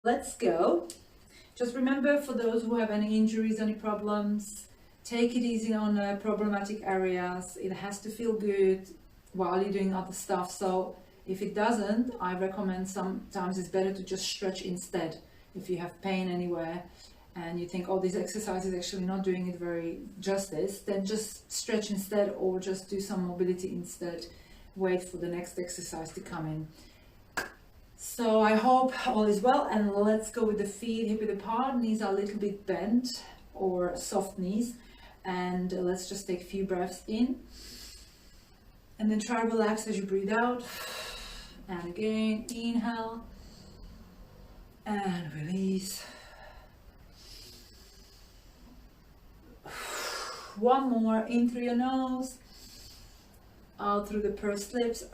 Let's go. Just remember, for those who have any injuries, any problems, take it easy on problematic areas. It has to feel good while you're doing other stuff. So if it doesn't, I recommend sometimes it's better to just stretch instead. If you have pain anywhere and you think, oh, this exercise is actually not doing it very justice, then just stretch instead, or just do some mobility instead. Wait for the next exercise to come in. So I hope all is well, and let's go with the feet hip width apart. Knees are a little bit bent or soft knees, and let's just take a few breaths in and then try to relax as you breathe out. And again, inhale and release. One more, in through your nose, out through the pursed lips.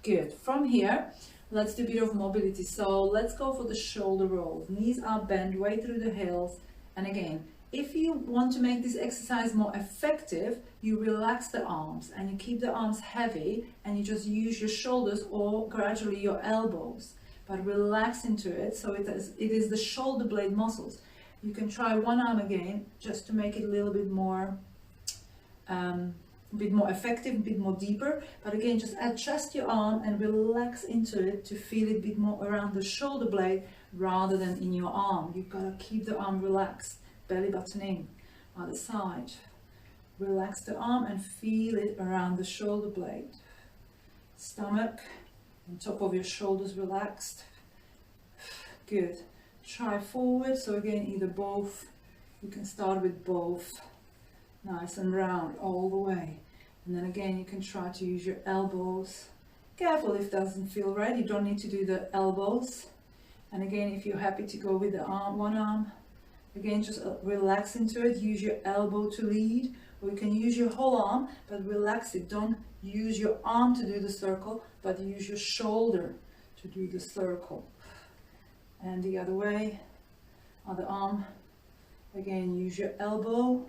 Good. From here, let's do a bit of mobility. So let's go for the shoulder rolls. Knees are bent way through the heels. And again, if you want to make this exercise more effective, you relax the arms and you keep the arms heavy and you just use your shoulders or gradually your elbows. But relax into it, so it is the shoulder blade muscles. You can try one arm again just to make it a little bit more effective, a bit more deeper. But again, just adjust your arm and relax into it to feel it a bit more around the shoulder blade rather than in your arm. You've got to keep the arm relaxed, belly button in, other side. Relax the arm and feel it around the shoulder blade. Stomach on top of your shoulders relaxed. Good. Try forward, so again, either both. You can start with both. Nice and round all the way. And then again, you can try to use your elbows. Careful if it doesn't feel right, you don't need to do the elbows. And again, if you're happy to go with the arm, one arm, again, just relax into it. Use your elbow to lead, or you can use your whole arm, but relax it. Don't use your arm to do the circle, but use your shoulder to do the circle. And the other way, other arm. Again, use your elbow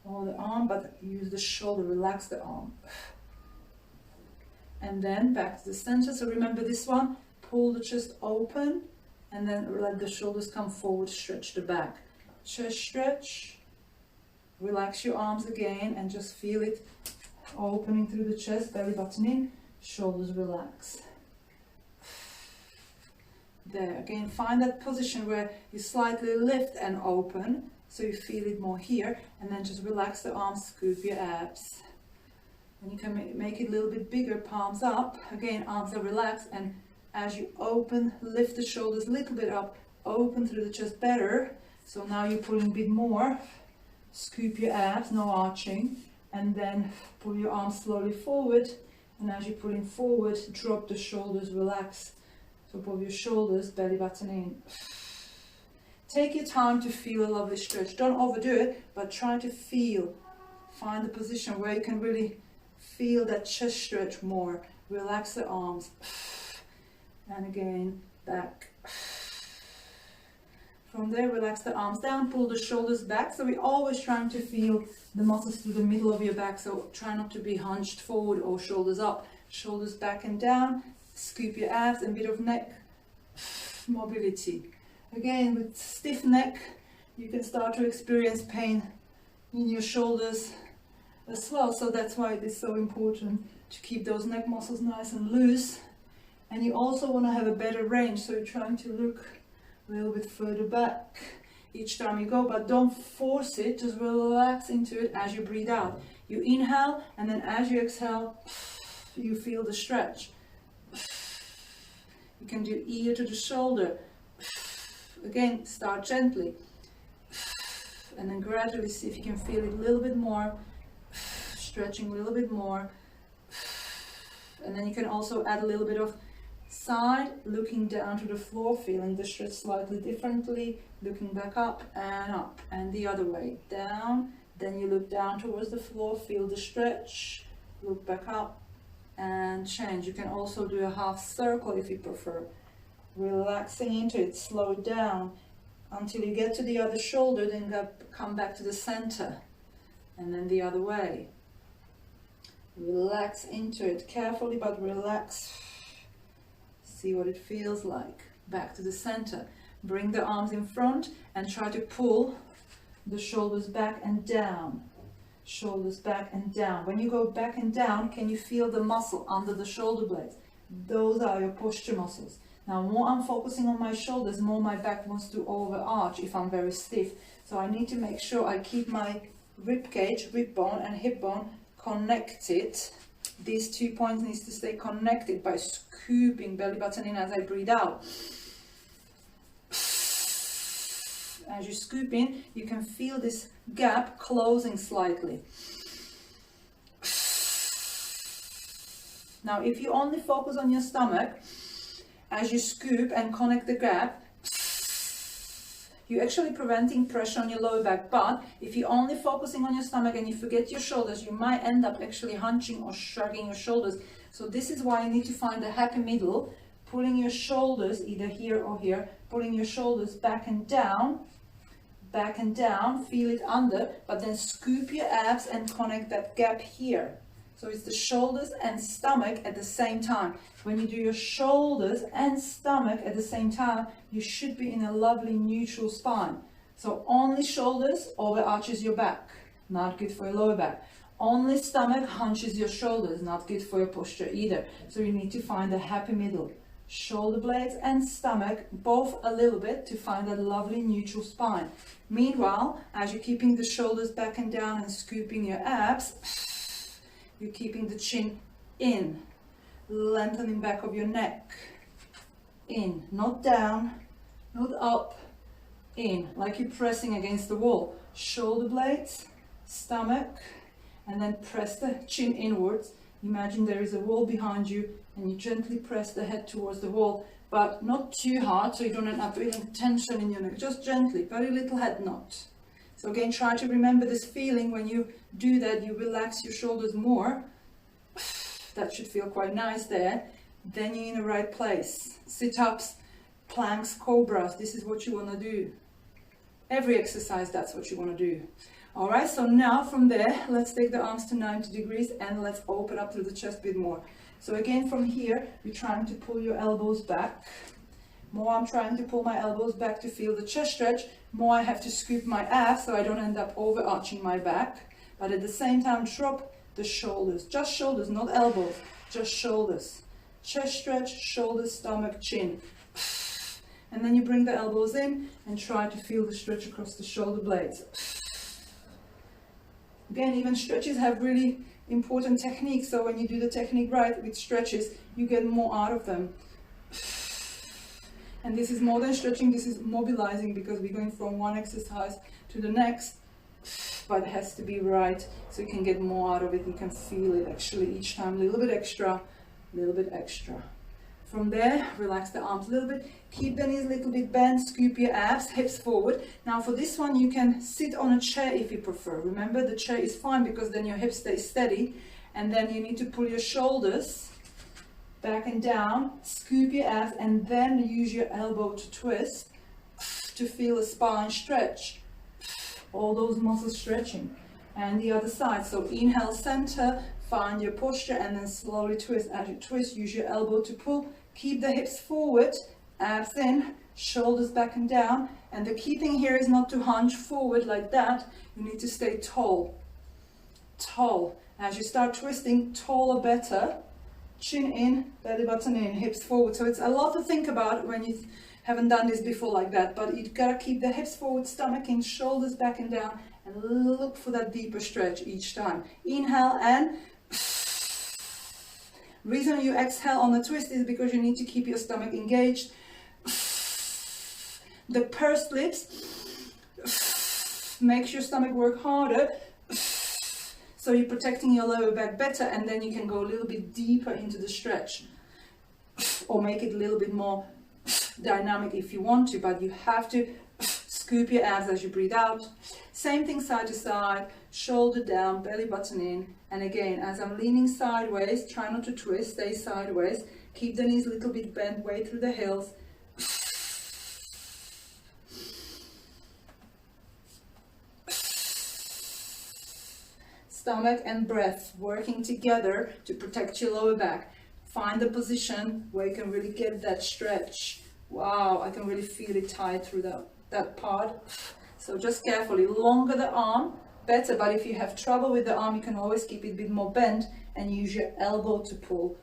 or the arm, but use the shoulder, relax the arm. And then back to the center. So remember this one, pull the chest open and then let the shoulders come forward, stretch the back. Chest stretch, relax your arms again and just feel it opening through the chest, belly button in, shoulders relax. There, again, find that position where you slightly lift and open, so you feel it more here, and then just relax the arms, scoop your abs. And you can make it a little bit bigger, palms up. Again, arms are relaxed, and as you open, lift the shoulders a little bit up, open through the chest better. So now you're pulling a bit more, scoop your abs, no arching, and then pull your arms slowly forward, and as you're pulling forward, drop the shoulders, relax. Top of your shoulders, belly button in. Take your time to feel a lovely stretch. Don't overdo it, but try to feel. Find the position where you can really feel that chest stretch more. Relax the arms. And again, back. From there, relax the arms down, pull the shoulders back. So we're always trying to feel the muscles through the middle of your back. So try not to be hunched forward or shoulders up. Shoulders back and down. Scoop your abs and a bit of neck mobility. Again, with stiff neck, you can start to experience pain in your shoulders as well. So that's why it is so important to keep those neck muscles nice and loose. And you also want to have a better range, so you're trying to look a little bit further back each time you go, but don't force it, just relax into it as you breathe out. You inhale, and then as you exhale, you feel the stretch. You can do ear to the shoulder. Again, start gently. And then gradually see if you can feel it a little bit more. Stretching a little bit more. And then you can also add a little bit of side, looking down to the floor, feeling the stretch slightly differently. Looking back up. And the other way. Down. Then you look down towards the floor, feel the stretch. Look back up. And change. You can also do a half circle if you prefer. Relaxing into it, slow it down until you get to the other shoulder, then come back to the center, and then the other way. Relax into it carefully, but relax. See what it feels like. Back to the center. Bring the arms in front and try to pull the shoulders back and down. Shoulders back and down. When you go back and down, can you feel the muscle under the shoulder blades? Those are your posture muscles. Now, more I'm focusing on my shoulders, more my back wants to overarch if I'm very stiff. So I need to make sure I keep my rib cage, rib bone and hip bone connected. These 2 points need to stay connected by scooping belly button in as I breathe out. As you scoop in, you can feel this gap closing slightly. Now, if you only focus on your stomach, as you scoop and connect the gap, you're actually preventing pressure on your lower back. But if you're only focusing on your stomach and you forget your shoulders, you might end up actually hunching or shrugging your shoulders. So this is why you need to find a happy middle, pulling your shoulders either here or here, pulling your shoulders back and down, feel it under, but then scoop your abs and connect that gap here. So it's the shoulders and stomach at the same time. When you do your shoulders and stomach at the same time, you should be in a lovely neutral spine. So only shoulders overarches your back, not good for your lower back. Only stomach hunches your shoulders, not good for your posture either. So you need to find a happy middle. Shoulder blades and stomach, both a little bit, to find a lovely neutral spine. Meanwhile, as you're keeping the shoulders back and down and scooping your abs, you're keeping the chin in, lengthening back of your neck, in, not down, not up, in, like you're pressing against the wall. Shoulder blades, stomach, and then press the chin inwards. Imagine there is a wall behind you and you gently press the head towards the wall, but not too hard so you don't end up feeling tension in your neck, just gently, very little head nod. So again, try to remember this feeling. When you do that, you relax your shoulders more. That should feel quite nice there. Then you're in the right place. Sit-ups, planks, cobras, this is what you want to do. Every exercise, that's what you want to do. All right, so now from there, let's take the arms to 90 degrees and let's open up through the chest a bit more. So again, from here, you're trying to pull your elbows back. More I'm trying to pull my elbows back to feel the chest stretch, more I have to scoop my abs so I don't end up overarching my back. But at the same time, drop the shoulders. Just shoulders, not elbows, just shoulders. Chest stretch, shoulders, stomach, chin. And then you bring the elbows in and try to feel the stretch across the shoulder blades. Again, even stretches have really important techniques. So when you do the technique right with stretches, you get more out of them. And this is more than stretching, this is mobilizing, because we're going from one exercise to the next, but it has to be right so you can get more out of it. You can feel it actually each time, a little bit extra, a little bit extra. From there, relax the arms a little bit, keep the knees a little bit bent, scoop your abs, hips forward. Now for this one, you can sit on a chair if you prefer. Remember, the chair is fine because then your hips stay steady, and then you need to pull your shoulders back and down, scoop your abs, and then use your elbow to twist to feel a spine stretch. All those muscles stretching. And the other side. So inhale, center, find your posture, and then slowly twist. As you twist, use your elbow to pull. Keep the hips forward, abs in, shoulders back and down. And the key thing here is not to hunch forward like that. You need to stay tall. Tall. As you start twisting, taller better. Chin in, belly button in, hips forward. So it's a lot to think about when you haven't done this before like that, but you've got to keep the hips forward, stomach in, shoulders back and down, and look for that deeper stretch each time. Inhale and reason you exhale on the twist is because you need to keep your stomach engaged. The pursed lips makes your stomach work harder. So you're protecting your lower back better, and then you can go a little bit deeper into the stretch or make it a little bit more dynamic if you want to, but you have to scoop your abs as you breathe out. Same thing side to side, shoulder down, belly button in. And again, as I'm leaning sideways, try not to twist, stay sideways. Keep the knees a little bit bent, way through the heels. Stomach and breath working together to protect your lower back. Find the position where you can really get that stretch. Wow, I can really feel it tight through that part. So just carefully, longer the arm, better, but if you have trouble with the arm, you can always keep it a bit more bent and use your elbow to pull.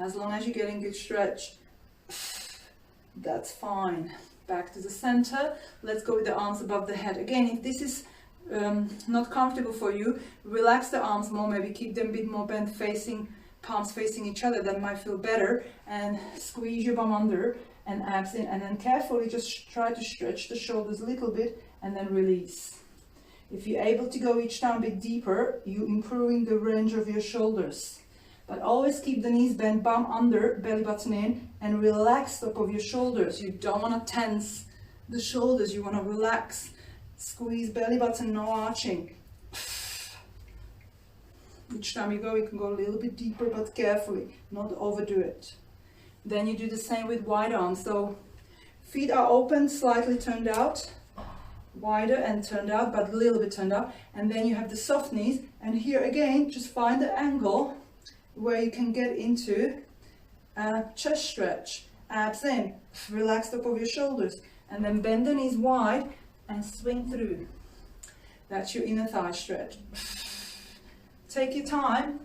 As long as you're getting good stretch, that's fine. Back to the center. Let's go with the arms above the head. Again, if this is not comfortable for you, relax the arms more, maybe keep them a bit more bent, palms facing each other, that might feel better, and squeeze your bum under and abs in, and then carefully just try to stretch the shoulders a little bit and then release. If you're able to go each time a bit deeper, you're improving the range of your shoulders. But always keep the knees bent, bum under, belly button in, and relax top of your shoulders. You don't want to tense the shoulders, you want to relax. Squeeze belly button, no arching. Each time you go, you can go a little bit deeper, but carefully, not overdo it. Then you do the same with wide arms. So feet are open, slightly turned out, wider and turned out, but a little bit turned out. And then you have the soft knees. And here again, just find the angle where you can get into a chest stretch. Abs in, relax top of your shoulders, and then bend the knees wide and swing through. That's your inner thigh stretch. Take your time,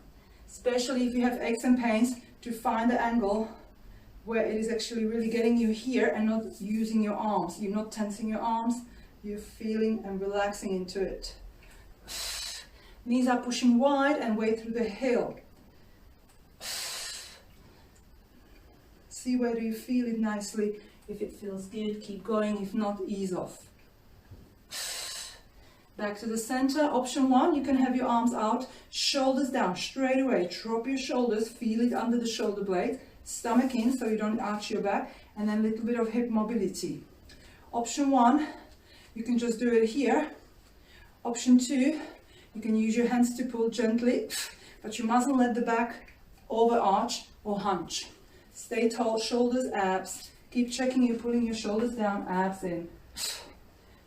especially if you have aches and pains, to find the angle where it is actually really getting you here and not using your arms. You're not tensing your arms, you're feeling and relaxing into it. Knees are pushing wide and way through the heel. See where do you feel it nicely. If it feels good, keep going. If not, ease off. Back to the center. Option one, you can have your arms out, shoulders down, straight away. Drop your shoulders, feel it under the shoulder blade, stomach in so you don't arch your back, and then a little bit of hip mobility. Option one, you can just do it here. Option two, you can use your hands to pull gently, but you mustn't let the back overarch or hunch. Stay tall, shoulders, abs. Keep checking you're pulling your shoulders down, abs in.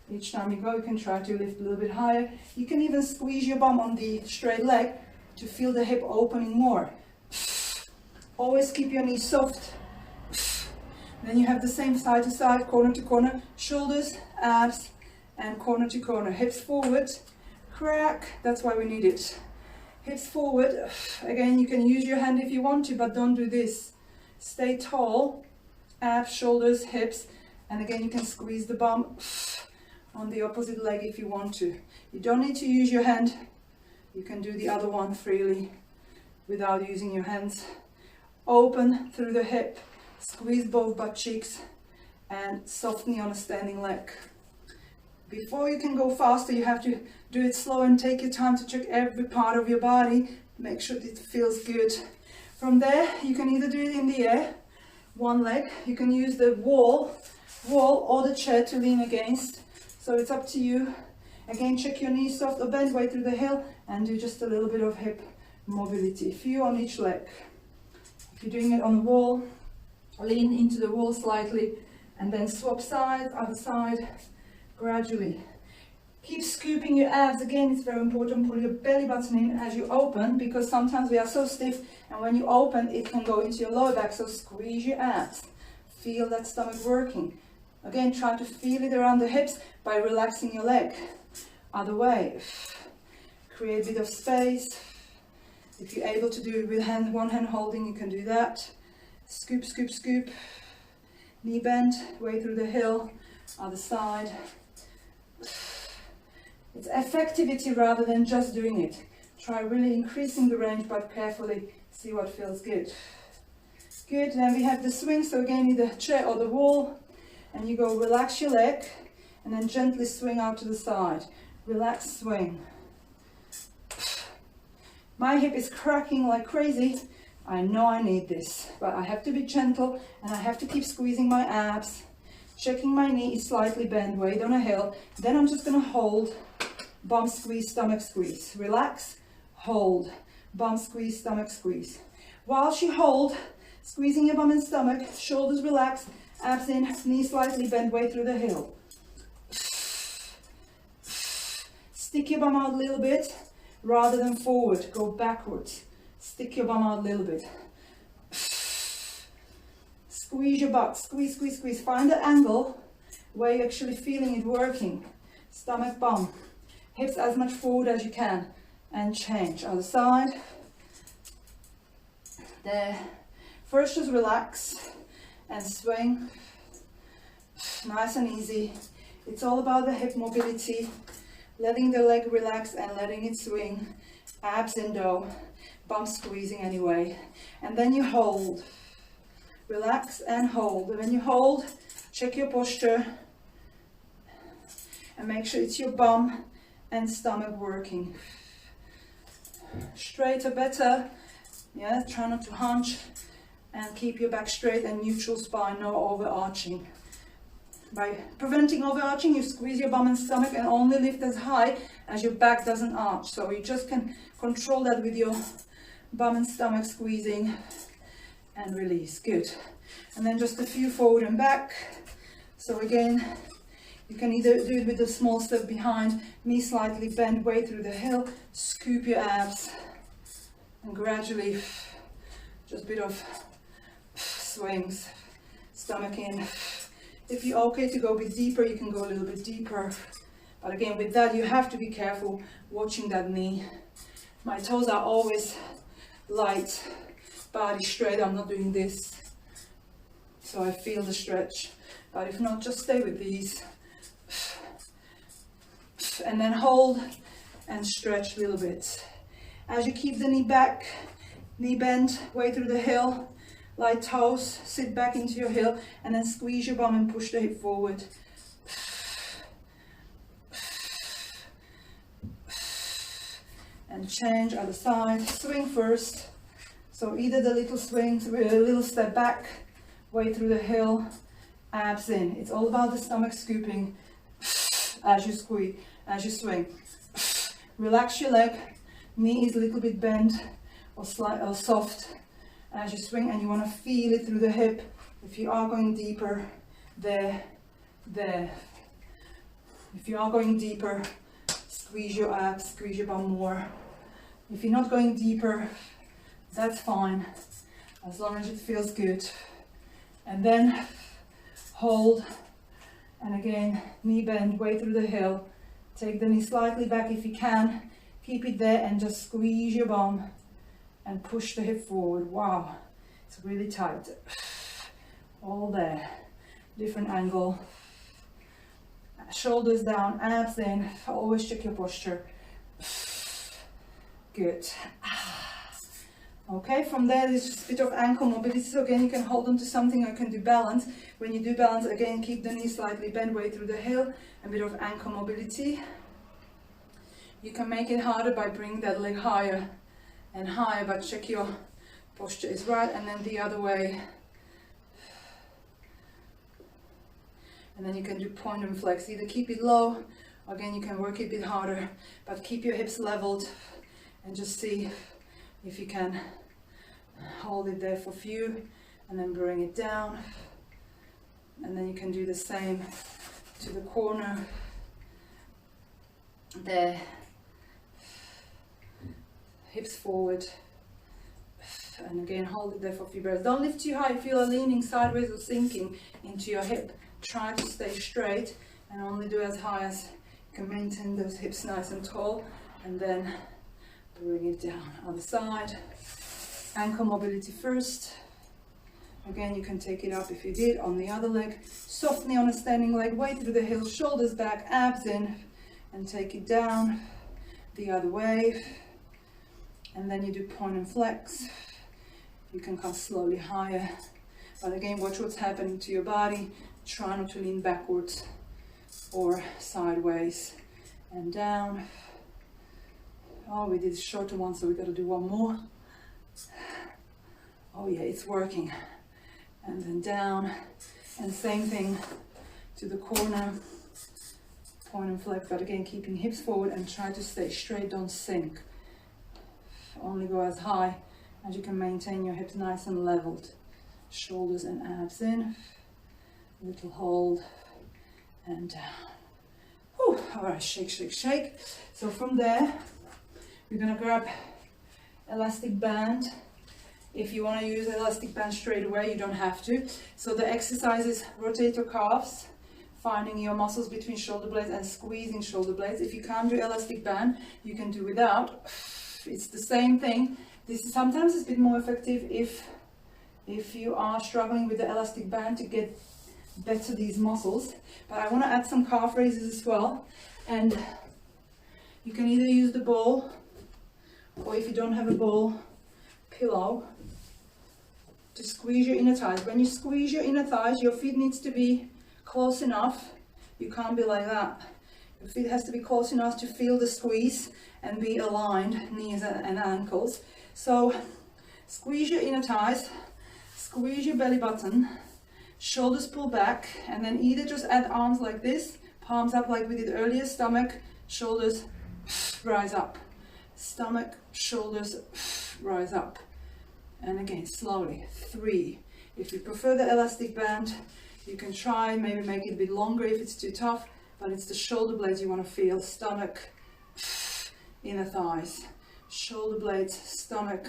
Each time you go, you can try to lift a little bit higher. You can even squeeze your bum on the straight leg to feel the hip opening more. Always keep your knees soft. Then you have the same side to side, corner to corner, shoulders, abs, and corner to corner. Hips forward, crack, that's why we need it. Hips forward. Again, you can use your hand if you want to, but don't do this. Stay tall, abs, shoulders, hips, and again you can squeeze the bum on the opposite leg if you want to. You don't need to use your hand. You can do the other one freely without using your hands. Open through the hip, squeeze both butt cheeks, and soften on a standing leg. Before you can go faster, you have to do it slow and take your time to check every part of your body. Make sure it feels good. From there, you can either do it in the air, one leg. You can use the wall or the chair to lean against. So it's up to you. Again, check your knees soft or bend way through the heel and do just a little bit of hip mobility. Few on each leg. If you're doing it on the wall, lean into the wall slightly and then swap sides, other side, gradually. Keep scooping your abs. Again, it's very important. Pull your belly button in as you open, because sometimes we are so stiff and when you open, it can go into your lower back. So squeeze your abs. Feel that stomach working. Again, try to feel it around the hips by relaxing your leg. Other way. Create a bit of space. If you're able to do it with one hand holding, you can do that. Scoop, scoop, scoop. Knee bend, way through the heel. Other side. It's effectivity rather than just doing it. Try really increasing the range, but carefully see what feels good. Good, then we have the swing. So again, either chair or the wall. And you go relax your leg and then gently swing out to the side. Relax, swing. My hip is cracking like crazy. I know I need this, but I have to be gentle and I have to keep squeezing my abs. Checking my knee is slightly bent, weight on a heel. Then I'm just going to hold, bum squeeze, stomach squeeze. Relax, hold, bum squeeze, stomach squeeze. Whilst you hold, squeezing your bum and stomach, shoulders relax, abs in, knees slightly bent, way through the heel. Stick your bum out a little bit rather than forward. Go backwards. Stick your bum out a little bit. Squeeze your butt, squeeze, squeeze, squeeze. Find the angle where you're actually feeling it working. Stomach, bum. Hips as much forward as you can. And change. Other side. There. First just relax and swing. Nice and easy. It's all about the hip mobility. Letting the leg relax and letting it swing. Abs in though. Bum squeezing anyway. And then you hold. Relax and hold. And when you hold, check your posture and make sure it's your bum and stomach working. Straighter better. Yeah, try not to hunch and keep your back straight and neutral spine, no overarching. By preventing overarching, you squeeze your bum and stomach and only lift as high as your back doesn't arch. So you just can control that with your bum and stomach squeezing. And release. Good. And then just a few forward and back. So again, you can either do it with a small step behind, knee slightly bent, way through the heel, scoop your abs, and gradually just a bit of swings, stomach in. If you're okay to go a bit deeper, you can go a little bit deeper. But again, with that, you have to be careful watching that knee. My toes are always light. Body straight, I'm not doing this, so I feel the stretch, but if not, just stay with these, and then hold and stretch a little bit. As you keep the knee back, knee bent, way through the heel, light toes, sit back into your heel, and then squeeze your bum and push the hip forward. And change other side, swing first. So either the little swings, a little step back, way through the heel, abs in. It's all about the stomach scooping as you squeeze, as you swing. Relax your leg, knee is a little bit bent or slight or soft as you swing, and you want to feel it through the hip. If you are going deeper, there. If you are going deeper, squeeze your abs, squeeze your bum more. If you're not going deeper, that's fine, as long as it feels good. And then hold, and again, knee bend, way through the heel. Take the knee slightly back if you can. Keep it there and just squeeze your bum and push the hip forward. Wow, it's really tight. All there. Different angle. Shoulders down, abs in. Always check your posture. Good. Okay, from there, there's just a bit of ankle mobility. So again, you can hold on to something or you can do balance. When you do balance, again, keep the knee slightly bent, way through the heel, a bit of ankle mobility. You can make it harder by bringing that leg higher and higher, but check your posture is right, and then the other way. And then you can do point and flex. Either keep it low, or again, you can work it a bit harder, but keep your hips leveled and just see if you can hold it there for a few, and then bring it down. And then you can do the same to the corner. There. Hips forward. And again, hold it there for a few breaths. Don't lift too high if you are leaning sideways or sinking into your hip. Try to stay straight and only do as high as you can maintain those hips nice and tall. And then bring it down. Other side. Ankle mobility first. Again, you can take it up if you did on the other leg. Soft knee on a standing leg, way through the heel, shoulders back, abs in, and take it down the other way. And then you do point and flex. You can come slowly higher. But again, watch what's happening to your body. Try not to lean backwards or sideways. And down. Oh, we did a shorter one, so we got to do one more. Oh yeah, it's working. And then down, and same thing to the corner, point and flex, but again, keeping hips forward and try to stay straight, don't sink. Only go as high as you can maintain your hips nice and leveled. Shoulders and abs in, little hold, and down. Whew. All right, shake, shake, shake. So from there, we're gonna grab elastic band. If you want to use elastic band straight away, you don't have to. So the exercise is rotate your calves, finding your muscles between shoulder blades and squeezing shoulder blades. If you can't do elastic band, you can do without. It's the same thing. This is sometimes it's a bit more effective if you are struggling with the elastic band to get better these muscles. But I want to add some calf raises as well. And you can either use the ball, or if you don't have a ball, pillow to squeeze your inner thighs. When you squeeze your inner thighs, your feet needs to be close enough. You can't be like that. Your feet has to be close enough to feel the squeeze and be aligned, knees and ankles. So squeeze your inner thighs, squeeze your belly button, shoulders pull back, and then either just add arms like this, palms up like we did earlier, stomach, shoulders, rise up. Stomach, shoulders, rise up. And again, slowly, 3. If you prefer the elastic band, you can try, maybe make it a bit longer if it's too tough, but it's the shoulder blades you want to feel. Stomach, inner thighs. Shoulder blades, stomach,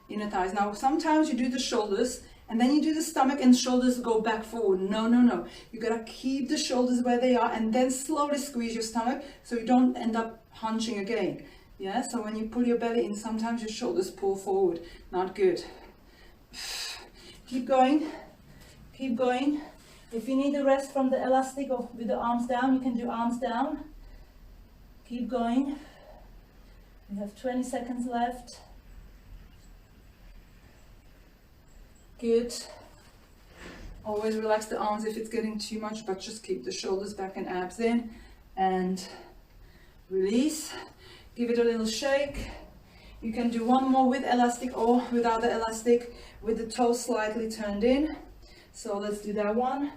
inner thighs. Now, sometimes you do the shoulders, and then you do the stomach and shoulders go back forward. No, no, no. You gotta keep the shoulders where they are and then slowly squeeze your stomach so you don't end up hunching again. Yeah, so when you pull your belly in, sometimes your shoulders pull forward. Not good. Keep going. Keep going. If you need a rest from the elastic or with the arms down, you can do arms down. Keep going. We have 20 seconds left. Good. Always relax the arms if it's getting too much, but just keep the shoulders back and abs in. And release. Give it a little shake. You can do one more with elastic or without the elastic, with the toes slightly turned in. So let's do that one.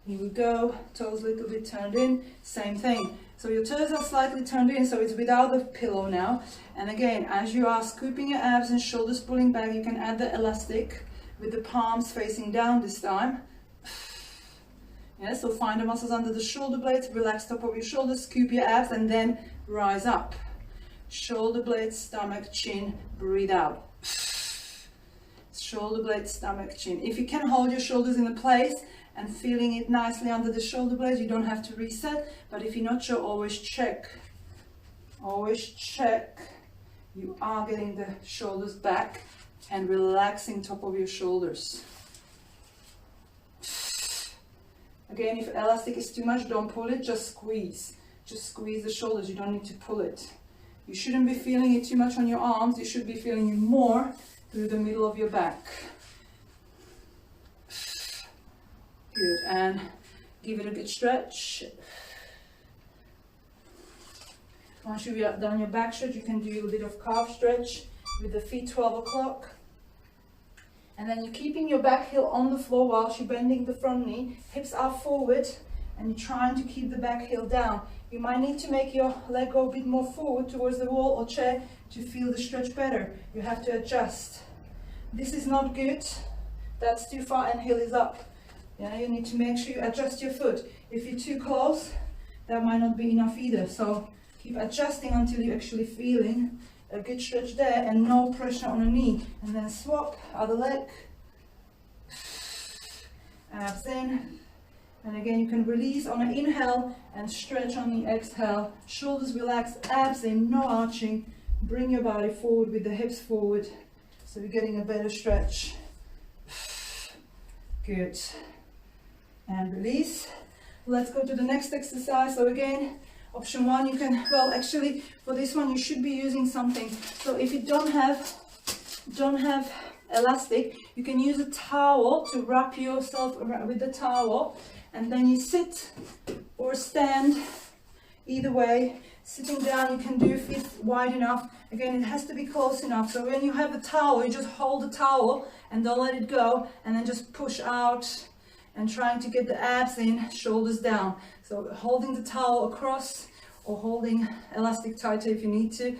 Here we go. Toes a little bit turned in. Same thing. So your toes are slightly turned in, so it's without the pillow now. And again, as you are scooping your abs and shoulders pulling back, you can add the elastic with the palms facing down this time. Yeah, so find the muscles under the shoulder blades, relax top of your shoulders, scoop your abs, and then rise up. Shoulder blades, stomach, chin, breathe out. Shoulder blades, stomach, chin. If you can hold your shoulders in place and feeling it nicely under the shoulder blades, you don't have to reset. But if you're not sure, always check. Always check. You are getting the shoulders back and relaxing top of your shoulders. Again, if elastic is too much, don't pull it, just squeeze. Just squeeze the shoulders, you don't need to pull it. You shouldn't be feeling it too much on your arms, you should be feeling it more through the middle of your back. Good, and give it a good stretch. Once you've done your back stretch, you can do a bit of calf stretch with the feet 12 o'clock. And then you're keeping your back heel on the floor whilst you're bending the front knee. Hips are forward and you're trying to keep the back heel down. You might need to make your leg go a bit more forward towards the wall or chair to feel the stretch better. You have to adjust. This is not good. That's too far and heel is up. Yeah, you need to make sure you adjust your foot. If you're too close, that might not be enough either. So keep adjusting until you're actually feeling a good stretch there and no pressure on the knee. And then swap, other leg. Abs in. And again, you can release on an inhale and stretch on the exhale. Shoulders relaxed, abs in, no arching. Bring your body forward with the hips forward. So you're getting a better stretch. Good. And release. Let's go to the next exercise. So again, option 1, you can, well, actually, for this one, you should be using something. So if you don't have elastic, you can use a towel to wrap yourself around with the towel, and then you sit or stand. Either way, sitting down, you can do if it's wide enough. Again, it has to be close enough. So when you have a towel, you just hold the towel and don't let it go, and then just push out and trying to get the abs in, shoulders down. So holding the towel across or holding elastic tighter if you need to.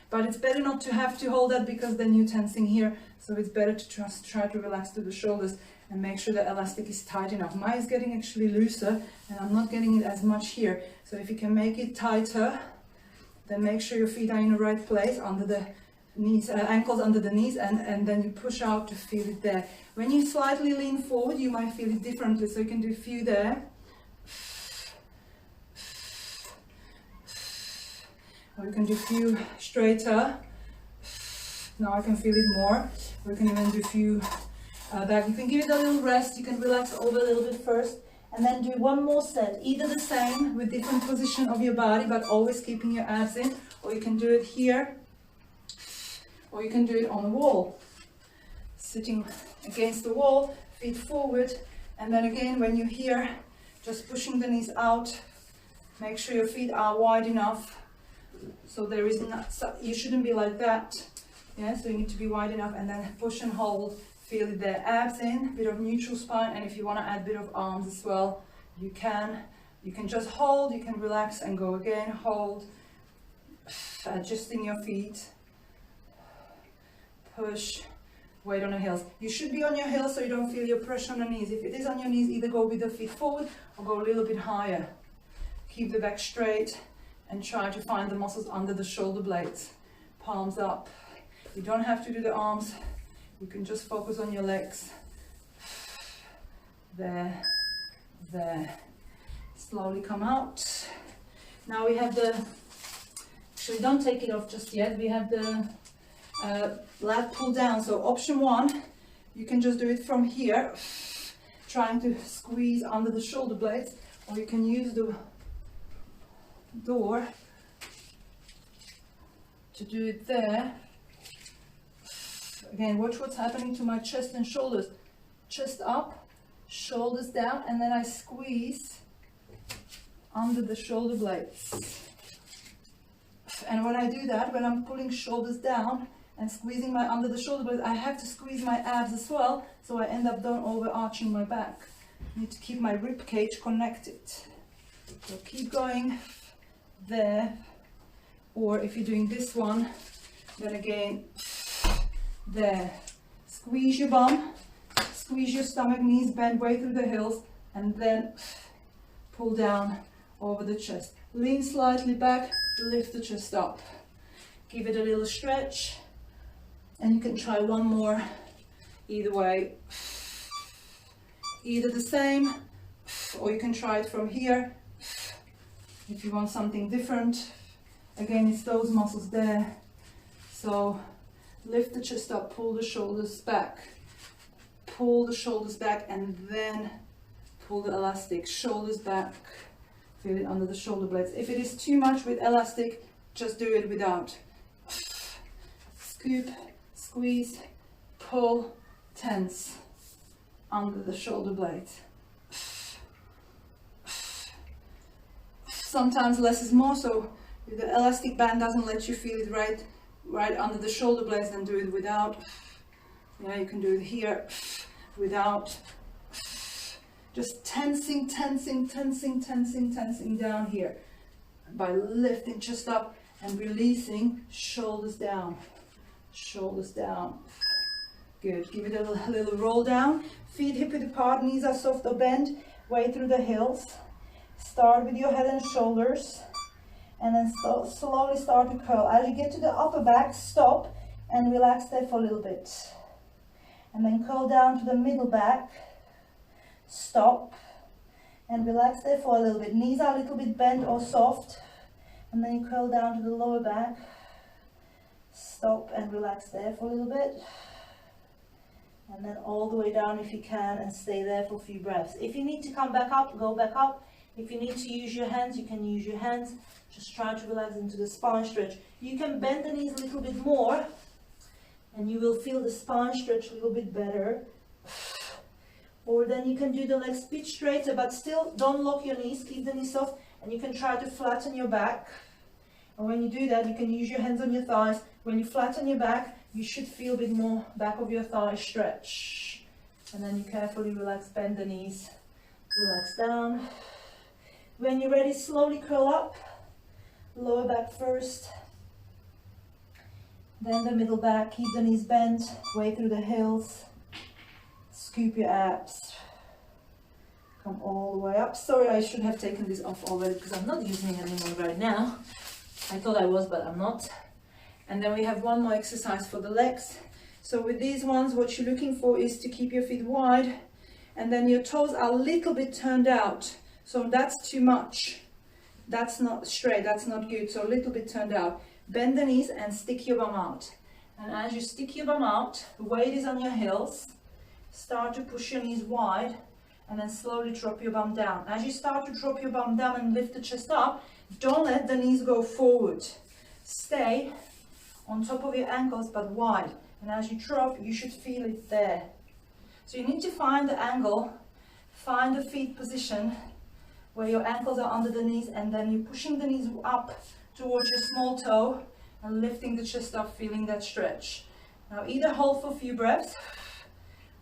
But it's better not to have to hold that because then you're tensing here. So it's better to just try to relax to the shoulders and make sure the elastic is tight enough. Mine is getting actually looser and I'm not getting it as much here. So if you can make it tighter, then make sure your feet are in the right place under the knees, ankles under the knees, and then you push out to feel it there. When you slightly lean forward, you might feel it differently. So you can do a few there. Or you can do a few straighter. Now I can feel it more. We can even do a few back. You can give it a little rest. You can relax over a little bit first. And then do one more set. Either the same with different position of your body, but always keeping your abs in. Or you can do it here. Or you can do it on the wall. Sitting against the wall, feet forward. And then again, when you're here, just pushing the knees out. Make sure your feet are wide enough. So there is not, you shouldn't be like that. Yeah, so you need to be wide enough, and then push and hold. Feel it there, abs in, bit of neutral spine, and if you want to add a bit of arms as well, you can. You can just hold, you can relax and go again, hold, adjusting your feet, push, weight on the heels. You should be on your heels so you don't feel your pressure on the knees. If it is on your knees, either go with the feet forward or go a little bit higher. Keep the back straight and try to find the muscles under the shoulder blades. Palms up. You don't have to do the arms. You can just focus on your legs. There, there. Slowly come out. Now we have the, actually don't take it off just yet. We have the lat pull down. So option one, you can just do it from here, trying to squeeze under the shoulder blades, or you can use the door to do it there. Again, watch what's happening to my chest and shoulders. Chest up, shoulders down, and then I squeeze under the shoulder blades. And when I do that, when I'm pulling shoulders down and squeezing my under the shoulder blades, I have to squeeze my abs as well, so I end up don't overarching my back. I need to keep my rib cage connected. So keep going there, or if you're doing this one, then again there. Squeeze your bum, squeeze your stomach, knees bend way through the heels, and then pull down over the chest. Lean slightly back, lift the chest up. Give it a little stretch, and you can try one more either way. Either the same, or you can try it from here if you want something different. Again, it's those muscles there. So lift the chest up, pull the shoulders back, and then pull the elastic, shoulders back, feel it under the shoulder blades. If it is too much with elastic, just do it without. Scoop, squeeze, pull, tense under the shoulder blades. Sometimes less is more, so if the elastic band doesn't let you feel it right under the shoulder blades, then do it without. Yeah, you can do it here without. Just tensing down here by lifting chest up and releasing shoulders down. Good. Give it a little roll down. Feet hip width apart, knees are soft or bent, way through the heels. Start with your head and shoulders, and then slowly start to curl. As you get to the upper back, stop and relax there for a little bit. And then curl down to the middle back, stop and relax there for a little bit. Knees are a little bit bent or soft, and then you curl down to the lower back, stop and relax there for a little bit. And then all the way down if you can, and stay there for a few breaths. If you need to come back up, go back up. If you need to use your hands, you can use your hands. Just try to relax into the spine stretch. You can bend the knees a little bit more, and you will feel the spine stretch a little bit better. Or then you can do the legs bit straighter, but still don't lock your knees, keep the knees soft, and you can try to flatten your back. And when you do that, you can use your hands on your thighs. When you flatten your back, you should feel a bit more back of your thigh stretch. And then you carefully relax, bend the knees, relax down. When you're ready, slowly curl up, lower back first, then the middle back, keep the knees bent, way through the heels, scoop your abs, come all the way up. Sorry, I should have taken this off already because I'm not using it anymore right now. I thought I was, but I'm not. And then we have one more exercise for the legs. So with these ones, what you're looking for is to keep your feet wide, and then your toes are a little bit turned out. So that's too much. That's not straight, that's not good. So a little bit turned out. Bend the knees and stick your bum out. And as you stick your bum out, the weight is on your heels. Start to push your knees wide, and then slowly drop your bum down. As you start to drop your bum down and lift the chest up, don't let the knees go forward. Stay on top of your ankles but wide. And as you drop, you should feel it there. So you need to find the angle, find the feet position where your ankles are under the knees, and then you're pushing the knees up towards your small toe and lifting the chest up, feeling that stretch. Now either hold for a few breaths,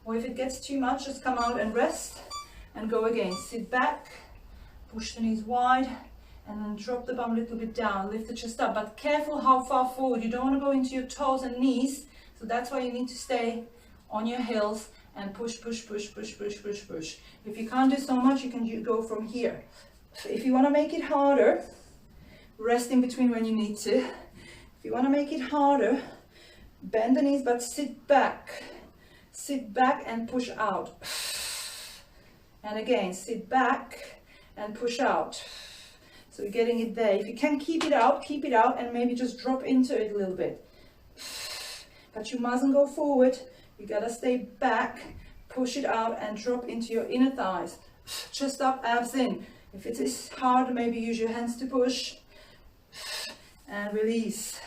or if it gets too much, just come out and rest and go again. Sit back, push the knees wide, and then drop the bum a little bit down, lift the chest up, but careful how far forward. You don't want to go into your toes and knees, so that's why you need to stay on your heels and push, push, push, push, push, push, push. If you can't do so much, you can go from here. If you want to make it harder, rest in between when you need to. If you want to make it harder, bend the knees but sit back. Sit back and push out. And again, sit back and push out. So you're getting it there. If you can keep it out, and maybe just drop into it a little bit. But you mustn't go forward. You gotta stay back, push it out and drop into your inner thighs. Chest up, abs in. If it is hard, maybe use your hands to push. And release.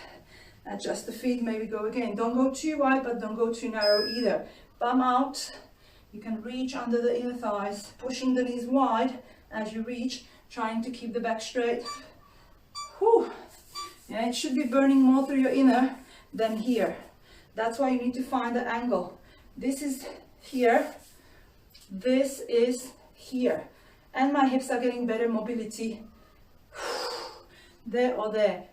Adjust the feet, maybe go again. Don't go too wide, but don't go too narrow either. Bum out. You can reach under the inner thighs, pushing the knees wide as you reach, trying to keep the back straight. Whew. Yeah, it should be burning more through your inner than here. That's why you need to find the angle. This is here. This is here. And my hips are getting better mobility. There or there.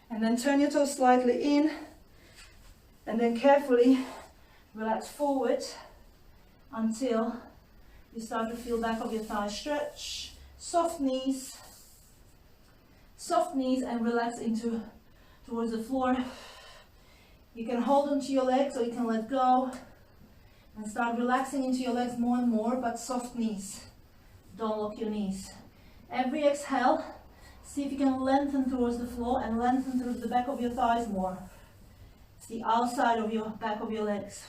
And then turn your toes slightly in, and then carefully relax forward until you start to feel back of your thighs stretch. Soft knees, and relax into towards the floor. You can hold onto your legs or you can let go and start relaxing into your legs more and more, but soft knees. Don't lock your knees. Every exhale, see if you can lengthen towards the floor and lengthen through the back of your thighs more. It's the outside of your back of your legs.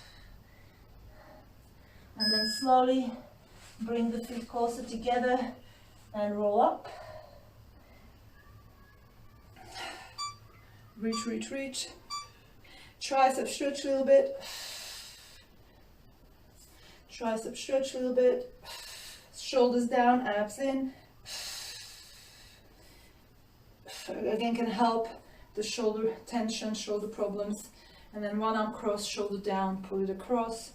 And then slowly bring the feet closer together and roll up. Reach, reach, reach. Tricep stretch a little bit. Tricep stretch a little bit. Shoulders down, abs in. Again, can help the shoulder tension, shoulder problems. And then one arm cross, shoulder down, pull it across.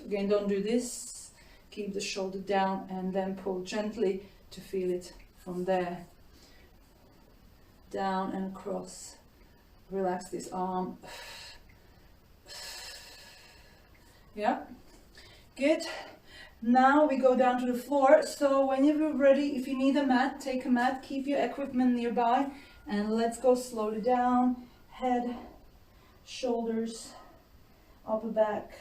Again, don't do this. Keep the shoulder down and then pull gently to feel it from there. Down and across. Relax this arm. Yeah, good. Now we go down to the floor. So when you're ready, if you need a mat, take a mat, keep your equipment nearby, and let's go slowly down. Head, shoulders, upper back,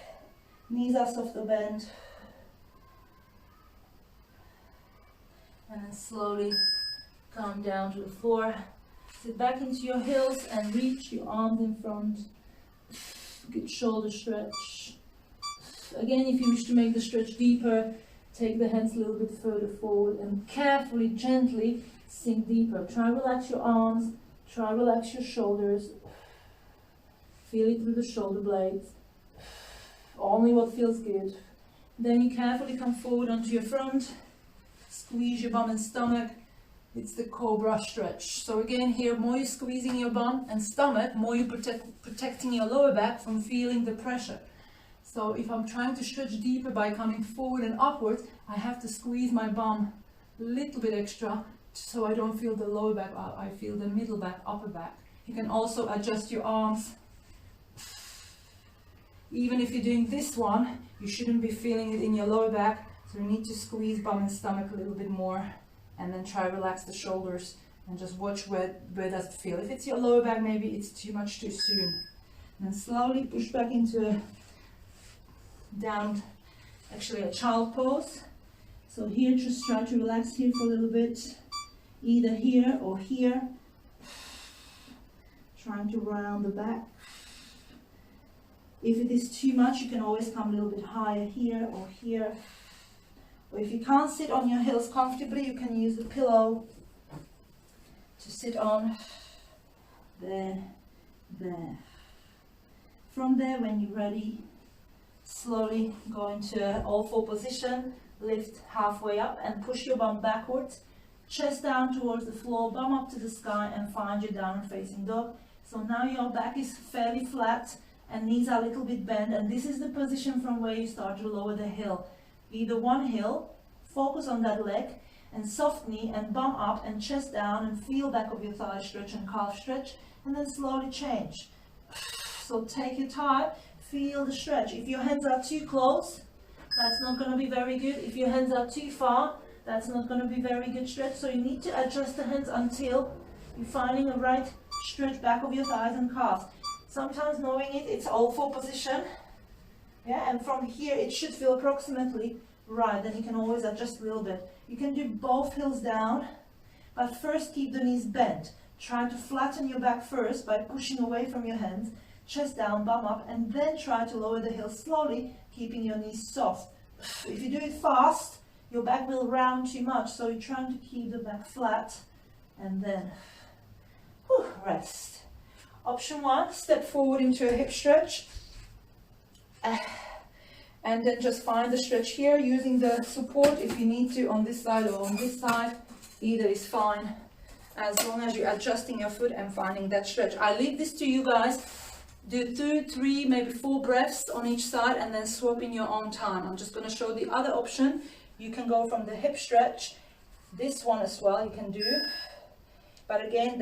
knees are soft or bent. And then slowly come down to the floor. Sit back into your heels and reach your arms in front. Good shoulder stretch. Again, if you wish to make the stretch deeper, take the hands a little bit further forward and carefully, gently sink deeper. Try relax your arms, try relax your shoulders. Feel it through the shoulder blades. Only what feels good. Then you carefully come forward onto your front. Squeeze your bum and stomach. It's the cobra stretch. So again, here, more you're squeezing your bum and stomach, more you're protecting your lower back from feeling the pressure. So if I'm trying to stretch deeper by coming forward and upwards, I have to squeeze my bum a little bit extra so I don't feel the lower back, I feel the middle back, upper back. You can also adjust your arms. Even if you're doing this one, you shouldn't be feeling it in your lower back, so you need to squeeze bum and stomach a little bit more, and then try to relax the shoulders And just watch where does it feel. If it's your lower back, maybe it's too much too soon. And then slowly push back into a down, actually a child pose. So here, just try to relax here for a little bit, either here or here. Trying to round the back. If it is too much, you can always come a little bit higher here or here. Or if you can't sit on your heels comfortably, you can use the pillow to sit on. There, there. From there, when you're ready, slowly go into all four position, lift halfway up and push your bum backwards, chest down towards the floor, bum up to the sky, and find your downward facing dog. So now your back is fairly flat and knees are a little bit bent, and this is the position from where you start to lower the heel. Either one heel, focus on that leg, and soft knee and bum up and chest down, and feel back of your thigh stretch and calf stretch, and then slowly change. So take your time, feel the stretch. If your hands are too close, that's not going to be very good. If your hands are too far, that's not going to be very good stretch. So you need to adjust the hands until you're finding a right stretch back of your thighs and calves. Sometimes knowing it, it's all four position. Yeah, and from here it should feel approximately right. Then you can always adjust a little bit. You can do both heels down, but first keep the knees bent. Try to flatten your back first by pushing away from your hands, chest down, bum up, and then try to lower the heels slowly, keeping your knees soft. If you do it fast, your back will round too much, so you're trying to keep the back flat, and then rest. Option 1, step forward into a hip stretch, and then just find the stretch here using the support if you need to on this side or on this side. Either is fine, as long as you're adjusting your foot and finding that stretch. I leave this to you guys. Do 2, 3, maybe 4 breaths on each side, and then swap in your own time. I'm just going to show the other option. You can go from the hip stretch, this one as well you can do, but again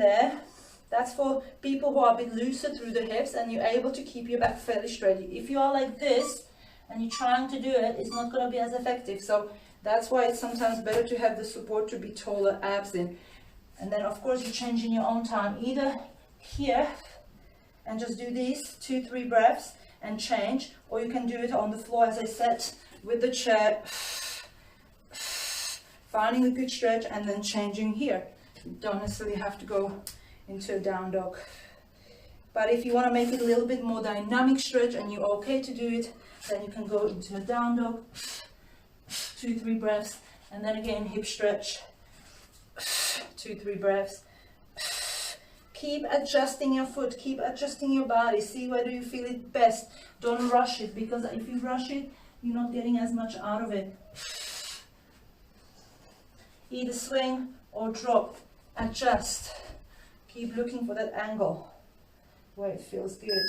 that's for people who are a bit looser through the hips and you're able to keep your back fairly straight. If you are like this and you're trying to do it, it's not going to be as effective. So that's why it's sometimes better to have the support to be taller abs in. And then of course you change in your own time, either here and just do these 2, 3 breaths and change, or you can do it on the floor as I said with the chair, finding a good stretch and then changing here. You don't necessarily have to go into a down dog, but if you want to make it a little bit more dynamic stretch and you're okay to do it, then you can go into a down dog, 2, 3 breaths, and then again hip stretch, 2, 3 breaths. Keep adjusting your foot, keep adjusting your body, see where do you feel it best. Don't rush it, because if you rush it, you're not getting as much out of it. Either swing or drop, adjust. Keep looking for that angle where it feels good.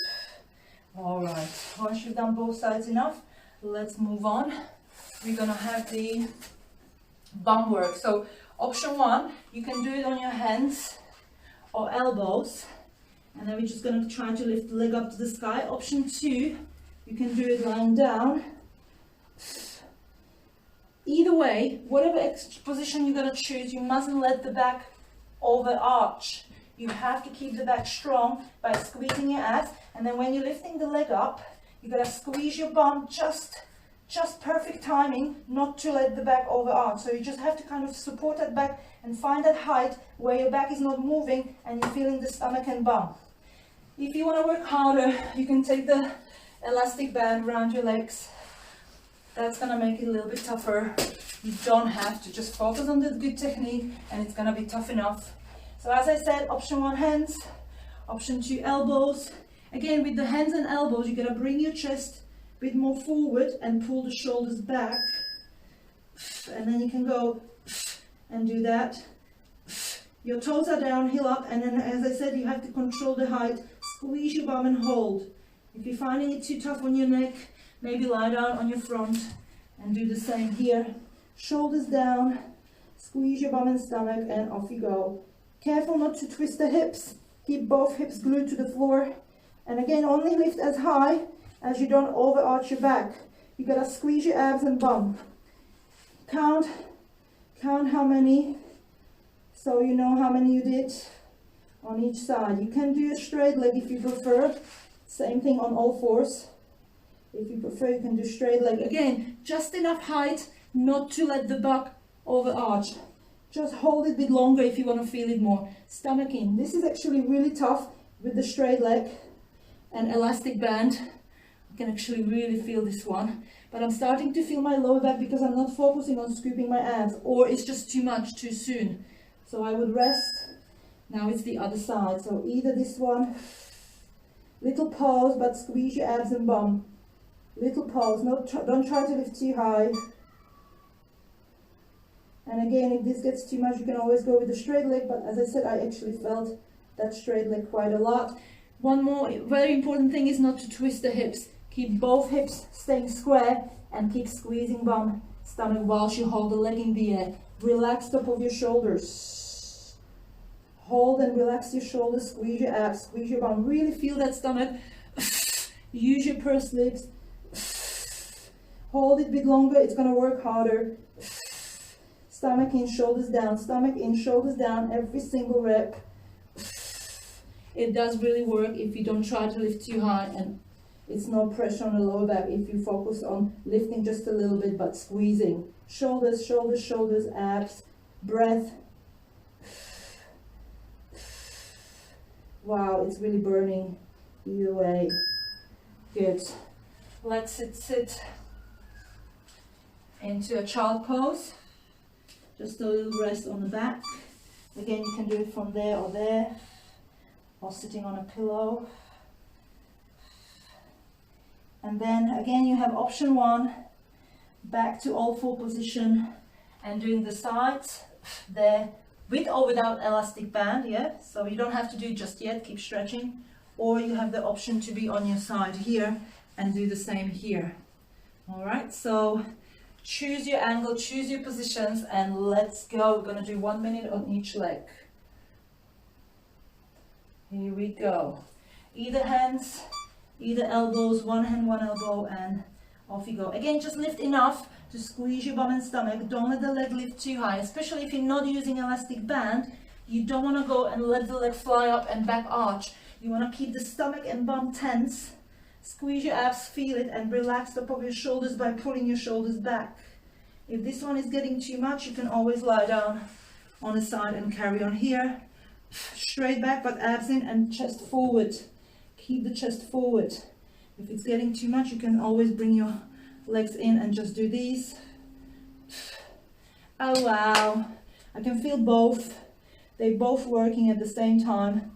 All right, once you've done both sides enough, let's move on. We're gonna have the bum work. So option 1, you can do it on your hands or elbows, and then we're just gonna try to lift the leg up to the sky. Option 2, you can do it lying down. Either way, whatever position you're gonna choose, you mustn't let the back overarch. You have to keep the back strong by squeezing your abs, and then when you're lifting the leg up, you gotta squeeze your bum just perfect timing, not to let the back overarch. So you just have to kind of support that back and find that height where your back is not moving and you're feeling the stomach and bum. If you want to work harder, you can take the elastic band around your legs. That's gonna make it a little bit tougher. You don't have to, just focus on the good technique and it's gonna be tough enough. So as I said, option 1, hands. Option 2, elbows. Again, with the hands and elbows, you gotta bring your chest a bit more forward and pull the shoulders back. And then you can go and do that. Your toes are down, heel up, and then as I said, you have to control the height. Squeeze your bum and hold. If you're finding it too tough on your neck, maybe lie down on your front and do the same here. Shoulders down, squeeze your bum and stomach, and off you go. Careful not to twist the hips. Keep both hips glued to the floor. And again, only lift as high as you don't overarch your back. You gotta squeeze your abs and bum. Count how many So you know how many you did on each side. You can do a straight leg if you prefer. Same thing on all fours. If you prefer, you can do straight leg. Again, just enough height not to let the back overarch. Just hold it a bit longer if you want to feel it more. Stomach in. This is actually really tough with the straight leg and elastic band. I can actually really feel this one. But I'm starting to feel my lower back because I'm not focusing on scooping my abs, or it's just too much too soon. So I would rest. Now it's the other side. So either this one, little pause, but squeeze your abs and bum. Little pause, don't try to lift too high. And again, if this gets too much, you can always go with the straight leg, but as I said, I actually felt that straight leg quite a lot. One more very important thing is not to twist the hips. Keep both hips staying square and keep squeezing bum, stomach whilst you hold the leg in the air. Relax top of your shoulders. Hold and relax your shoulders, squeeze your abs, squeeze your bum. Really feel that stomach. Use your pursed lips. Hold it a bit longer, it's going to work harder. Stomach in, shoulders down, every single rep. It does really work if you don't try to lift too high, and it's no pressure on the lower back if you focus on lifting just a little bit but squeezing. Shoulders, shoulders, shoulders, abs, breath. Wow, it's really burning either way. Good. Let's sit into a child pose. Just a little rest on the back. Again, you can do it from there, or sitting on a pillow. And then again, you have option one, back to all four position and doing the sides there with or without elastic band, yeah? So you don't have to do it just yet, keep stretching. Or you have the option to be on your side here and do the same here. All right, so choose your angle, choose your positions, and let's go. We're going to do 1 minute on each leg. Here we go. Either hands, either elbows, one hand, one elbow, and off you go. Again, just lift enough to squeeze your bum and stomach. Don't let the leg lift too high, especially if you're not using elastic band. You don't want to go and let the leg fly up and back arch. You want to keep the stomach and bum tense. Squeeze your abs, feel it, and relax the top of your shoulders by pulling your shoulders back. If this one is getting too much, you can always lie down on the side and carry on here. Straight back, but abs in and chest forward. Keep the chest forward. If it's getting too much, you can always bring your legs in and just do these. Oh wow, I can feel both. They're both working at the same time.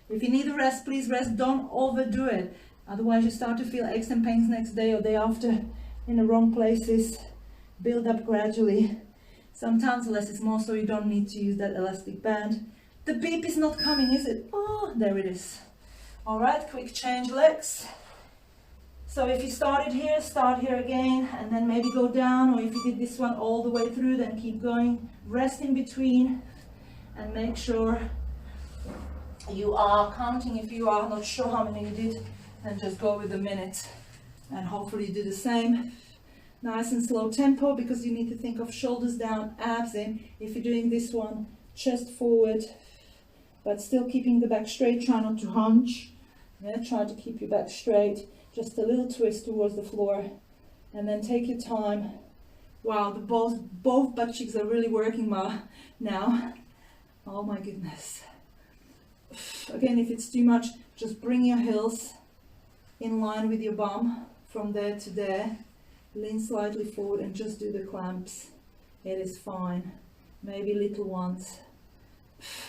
If you need a rest, please rest. Don't overdo it. Otherwise you start to feel aches and pains next day or day after in the wrong places. Build up gradually. Sometimes less is more, so you don't need to use that elastic band. The beep is not coming, is it? Oh, there it is. All right, quick change legs. So if you started here, start here again, and then maybe go down, or if you did this one all the way through, then keep going. Rest in between, and make sure you are counting. If you are not sure how many you did, then just go with a minute, and hopefully you do the same. Nice and slow tempo, because you need to think of shoulders down, abs in. If you're doing this one, chest forward, but still keeping the back straight. Try not to hunch. Yeah, try to keep your back straight. Just a little twist towards the floor, and then take your time. Wow, both butt cheeks are really working now. Oh my goodness. Again, if it's too much, just bring your heels in line with your bum from there to there. Lean slightly forward and just do the clamps. It is fine. Maybe little ones.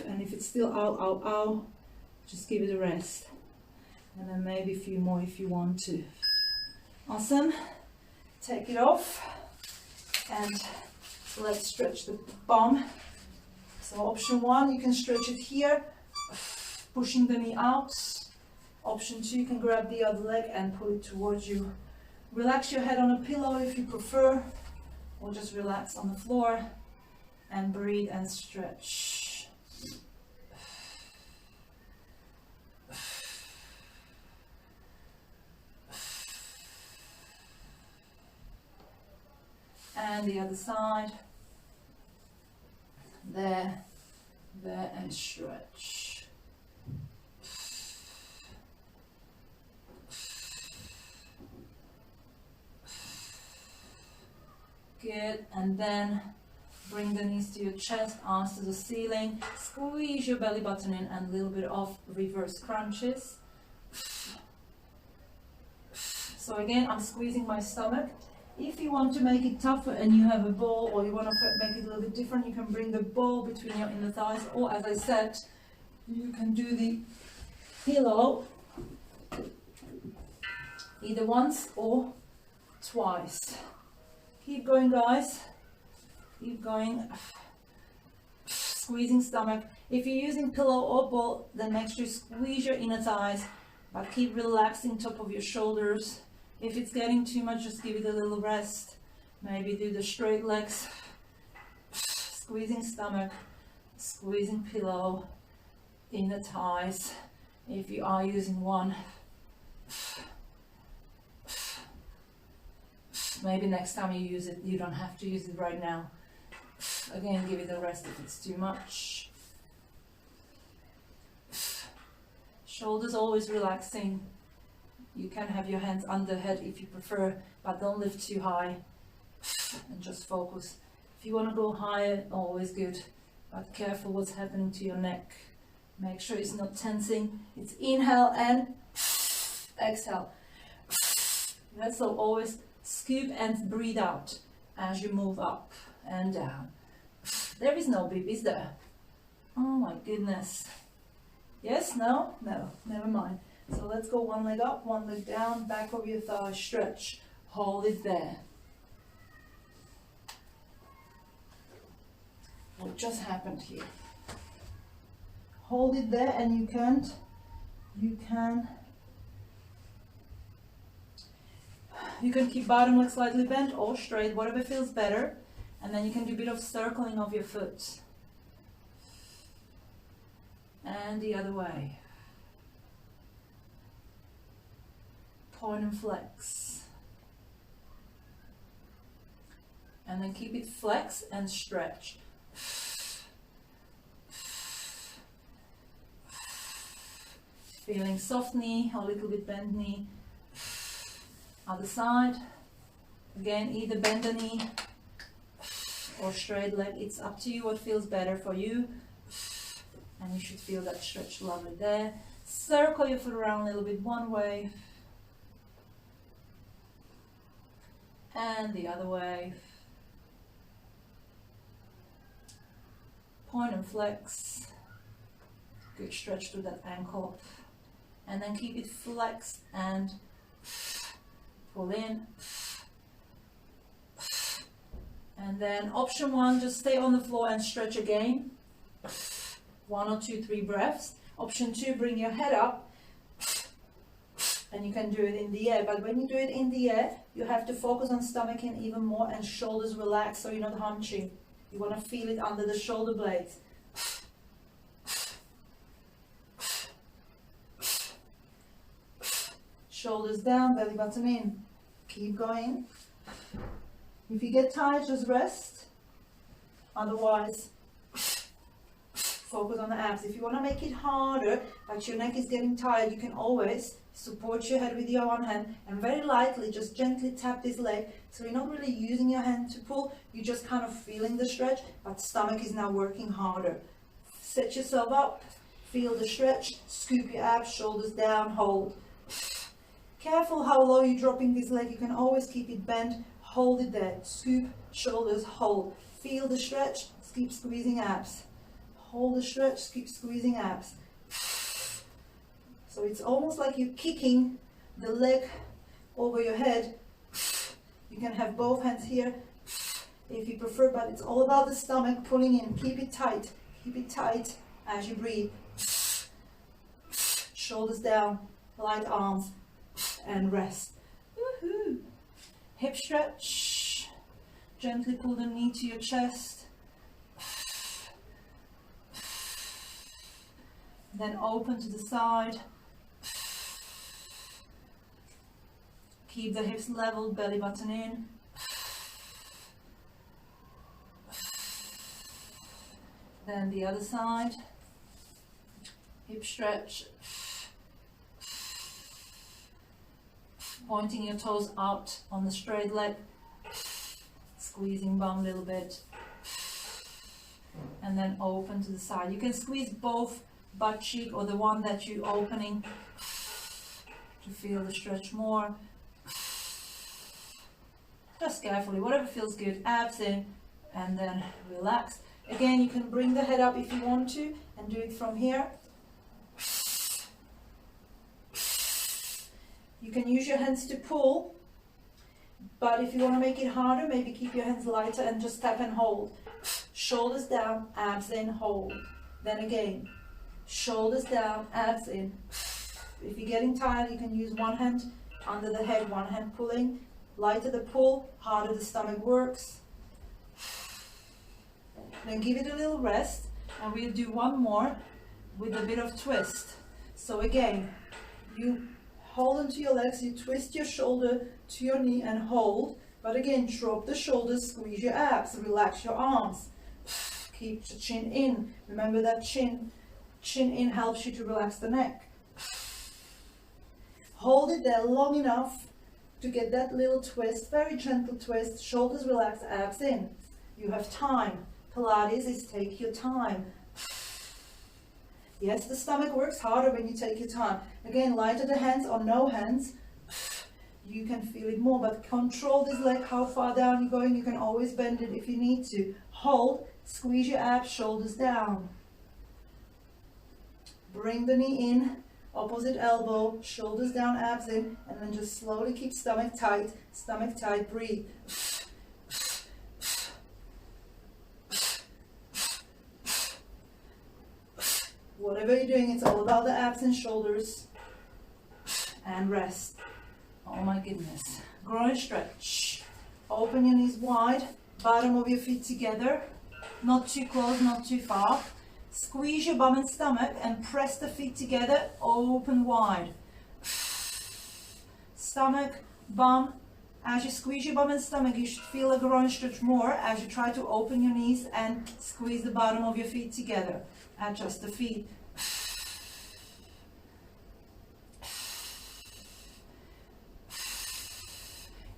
And if it's still ow, ow, ow, just give it a rest. And then maybe a few more if you want to. Awesome. Take it off. And let's stretch the bum. So option one, you can stretch it here, pushing the knee out. Option two, you can grab the other leg and pull it towards you. Relax your head on a pillow if you prefer, or just relax on the floor and breathe and stretch. And the other side. there, there, and stretch. Good, and then bring the knees to your chest, arms to the ceiling, squeeze your belly button in, and a little bit of reverse crunches. So again, I'm squeezing my stomach. If you want to make it tougher and you have a ball, or you want to make it a little bit different, you can bring the ball between your inner thighs, or as I said, you can do the pillow either once or twice. Keep going, guys. Keep going. Squeezing stomach. If you're using pillow or ball, then make sure you squeeze your inner thighs, but keep relaxing top of your shoulders. If it's getting too much, just give it a little rest. Maybe do the straight legs. Squeezing stomach, squeezing pillow, inner thighs. If you are using one, maybe next time you use it, you don't have to use it right now. Again, give it a rest if it's too much. Shoulders always relaxing. You can have your hands under head if you prefer, but don't lift too high, and just focus. If you want to go higher, always good, but careful what's happening to your neck. Make sure it's not tensing. It's inhale and exhale. So always scoop and breathe out as you move up and down. There is no beep, is there? Oh my goodness. Yes, no, never mind. So let's go one leg up, one leg down, back of your thigh, stretch. Hold it there. What just happened here? Hold it there, and you can keep bottom leg slightly bent or straight, whatever feels better. And then you can do a bit of circling of your foot. And the other way. Point and flex. And then keep it flex and stretch. Feeling soft knee, a little bit bent knee. Other side. Again, either bend the knee or straight leg. It's up to you what feels better for you. And you should feel that stretch lovely there. Circle your foot around a little bit one way. And the other way. Point and flex. Good stretch through that ankle. And then keep it flexed and pull in. And then option one, just stay on the floor and stretch again. 1 or 2, 3 breaths. Option two, bring your head up. And you can do it in the air, but when you do it in the air, you have to focus on stomach in even more and shoulders relaxed so you're not hunching. You want to feel it under the shoulder blades. Shoulders down, belly button in. Keep going. If you get tired, just rest. Otherwise, focus on the abs. If you want to make it harder, but your neck is getting tired, you can always support your head with your one hand and very lightly just gently tap this leg. So you're not really using your hand to pull, you're just kind of feeling the stretch, but stomach is now working harder. Set yourself up, feel the stretch, scoop your abs, shoulders down, hold. Careful how low you're dropping this leg, you can always keep it bent, hold it there, scoop, shoulders, hold. Feel the stretch, keep squeezing abs. Hold the stretch, keep squeezing abs. So it's almost like you're kicking the leg over your head. You can have both hands here if you prefer, but it's all about the stomach pulling in. Keep it tight as you breathe. Shoulders down, light arms, and rest. Woohoo! Hip stretch. Gently pull the knee to your chest. Then open to the side. Keep the hips level, belly button in. Then the other side. Hip stretch. Pointing your toes out on the straight leg. Squeezing bum a little bit. And then open to the side. You can squeeze both butt cheek or the one that you're opening to feel the stretch more. Just carefully, whatever feels good. Abs in and then relax. Again, you can bring the head up if you want to and do it from here. You can use your hands to pull, but if you want to make it harder, maybe keep your hands lighter and just tap and hold. Shoulders down, abs in, hold. Then again, shoulders down, abs in. If you're getting tired, you can use one hand under the head, one hand pulling. Lighter the pull, harder the stomach works. Then give it a little rest, and we'll do one more with a bit of twist. So again, you hold onto your legs, you twist your shoulder to your knee and hold. But again, drop the shoulders, squeeze your abs, relax your arms. Keep the chin in. Remember that chin in helps you to relax the neck. Hold it there long enough to get that little twist, very gentle twist. Shoulders relax, abs in. You have time. Pilates is take your time. Yes, the stomach works harder when you take your time. Again, lighter the hands or no hands. You can feel it more, but control this leg, how far down you're going. You can always bend it if you need to. Hold, squeeze your abs, shoulders down. Bring the knee in, opposite elbow, shoulders down, abs in, and then just slowly keep stomach tight, breathe. Whatever you're doing, it's all about the abs and shoulders. And rest. Oh my goodness. Groin stretch. Open your knees wide, bottom of your feet together. Not too close, not too far. Squeeze your bum and stomach and press the feet together, open wide. Stomach, bum. As you squeeze your bum and stomach, you should feel a groin stretch more as you try to open your knees and squeeze the bottom of your feet together. Adjust the feet.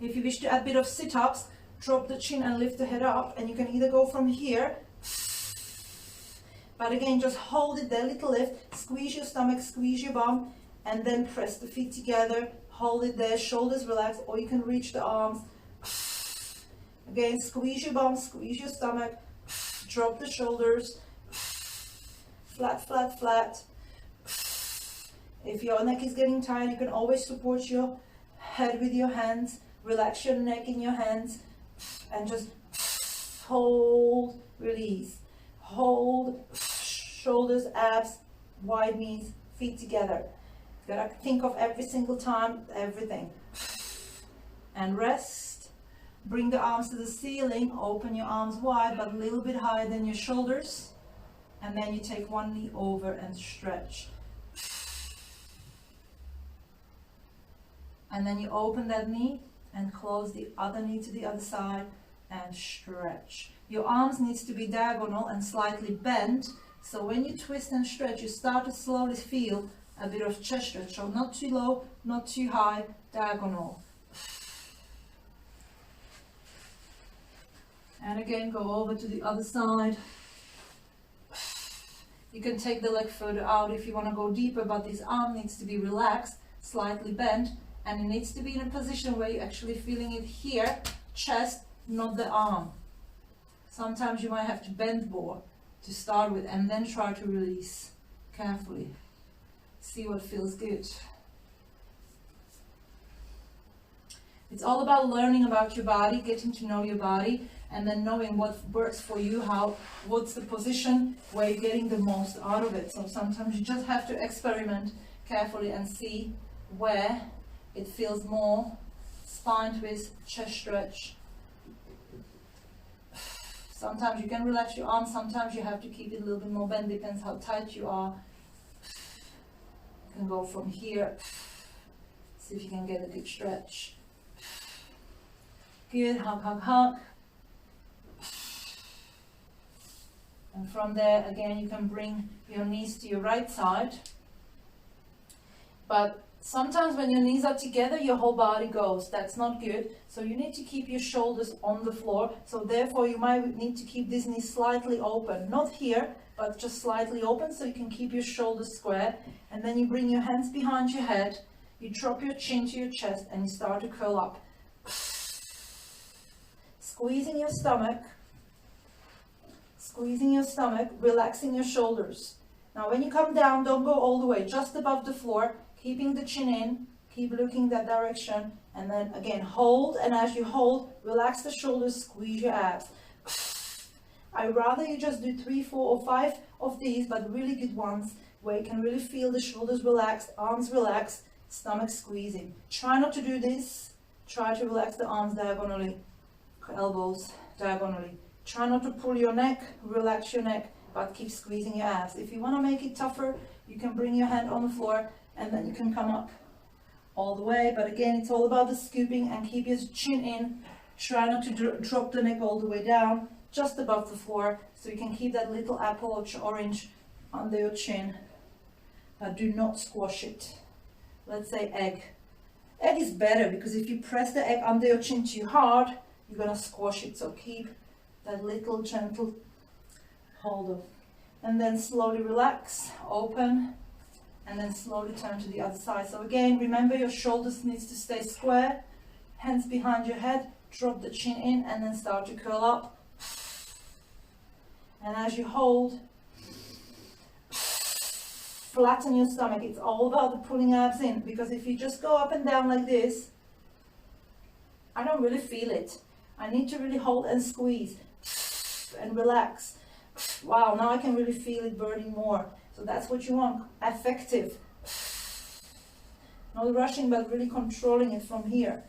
If you wish to add a bit of sit-ups, drop the chin and lift the head up, and you can either go from here, but again, just hold it there, little lift, squeeze your stomach, squeeze your bum, and then press the feet together, hold it there, shoulders relax, or you can reach the arms. Again, squeeze your bum, squeeze your stomach, drop the shoulders, flat, flat, flat. If your neck is getting tired, you can always support your head with your hands, relax your neck in your hands, and just hold, release, hold, shoulders, abs, wide knees, feet together. You gotta think of every single time, everything. And rest. Bring the arms to the ceiling, open your arms wide, but a little bit higher than your shoulders. And then you take one knee over and stretch. And then you open that knee and close the other knee to the other side and stretch. Your arms needs to be diagonal and slightly bent. So when you twist and stretch, you start to slowly feel a bit of chest stretch. So not too low, not too high, diagonal. And again, go over to the other side. You can take the leg further out if you want to go deeper, but this arm needs to be relaxed, slightly bent, and it needs to be in a position where you're actually feeling it here, chest, not the arm. Sometimes you might have to bend more to start with and then try to release carefully. See what feels good. It's all about learning about your body, getting to know your body, and then knowing what works for you, what's the position where you're getting the most out of it. So sometimes you just have to experiment carefully and see where it feels more. Spine twist, chest stretch. Sometimes you can relax your arms, sometimes you have to keep it a little bit more bent, depends how tight you are. You can go from here. See if you can get a good stretch. Good, hug, hug, hug. And from there, again, you can bring your knees to your right side. But sometimes when your knees are together, your whole body goes. That's not good. So you need to keep your shoulders on the floor. So therefore, you might need to keep these knees slightly open. Not here, but just slightly open so you can keep your shoulders square. And then you bring your hands behind your head. You drop your chin to your chest and you start to curl up. Squeezing your stomach. Squeezing your stomach, relaxing your shoulders. Now when you come down, don't go all the way, just above the floor. Keeping the chin in, keep looking that direction, and then again hold, and as you hold, relax the shoulders, squeeze your abs. I'd rather you just do 3, 4 or 5 of these, but really good ones, where you can really feel the shoulders relaxed, arms relaxed, stomach squeezing. Try not to do this, try to relax the arms diagonally, elbows diagonally. Try not to pull your neck, relax your neck, but keep squeezing your abs. If you want to make it tougher, you can bring your hand on the floor, and then you can come up all the way. But again, it's all about the scooping, and keep your chin in. Try not to drop the neck all the way down, just above the floor, so you can keep that little apple or orange under your chin. But do not squash it. Let's say egg. Egg is better, because if you press the egg under your chin too hard, you're going to squash it. So keep that little gentle hold of. And then slowly relax, open, and then slowly turn to the other side. So again, remember your shoulders needs to stay square, hands behind your head, drop the chin in, and then start to curl up. And as you hold, flatten your stomach. It's all about the pulling abs in, because if you just go up and down like this, I don't really feel it. I need to really hold and squeeze and relax. Wow, now I can really feel it burning more. So that's what you want, effective. Not rushing, but really controlling it from here.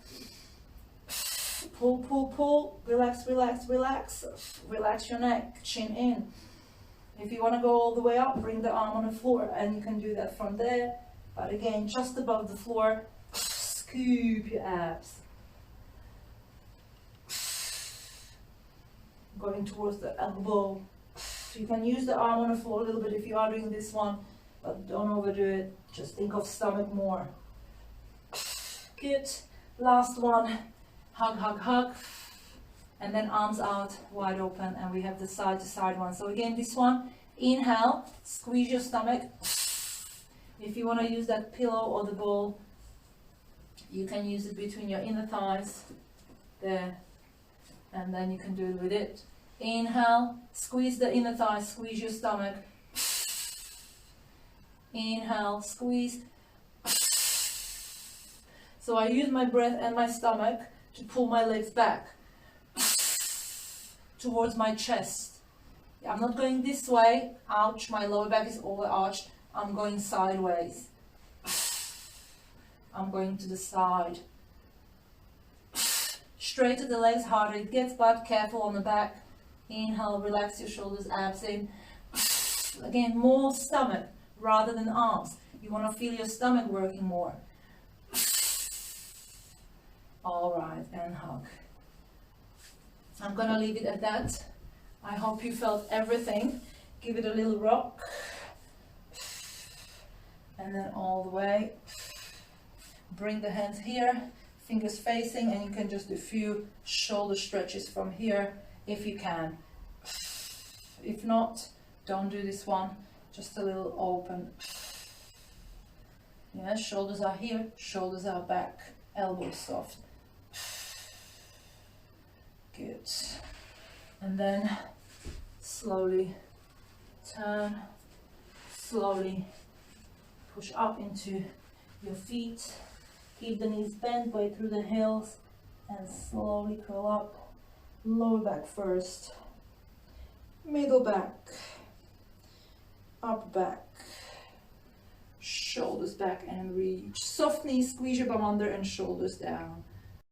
Pull, pull, pull, relax, relax, relax. Relax your neck, chin in. If you want to go all the way up, bring the arm on the floor, and you can do that from there. But again, just above the floor, scoop your abs. Going towards the elbow. You can use the arm on the floor a little bit if you are doing this one, but don't overdo it. Just think of stomach more. Good. Last one. Hug, hug, hug. And then arms out, wide open, and we have the side to side one. So again, this one, inhale, squeeze your stomach. If you want to use that pillow or the ball, you can use it between your inner thighs, there, and then you can do it with it. Inhale, squeeze the inner thigh, squeeze your stomach. Inhale, squeeze. So I use my breath and my stomach to pull my legs back towards my chest. I'm not going this way, ouch, my lower back is overarched. I'm going sideways. I'm going to the side. Straighten the legs harder it gets, but careful on the back. Inhale, relax your shoulders, abs in. Again, more stomach rather than arms. You want to feel your stomach working more. All right, and hug. I'm going to leave it at that. I hope you felt everything. Give it a little rock. And then all the way. Bring the hands here, fingers facing, and you can just do a few shoulder stretches from here if you can. If not, don't do this one. Just a little open. Yeah, shoulders are here, shoulders are back, elbows soft. Good. And then slowly turn, slowly push up into your feet. Keep the knees bent, way through the heels, and slowly curl up. Lower back first, middle back, up back, shoulders back and reach. Soft knees, squeeze your bum under and shoulders down.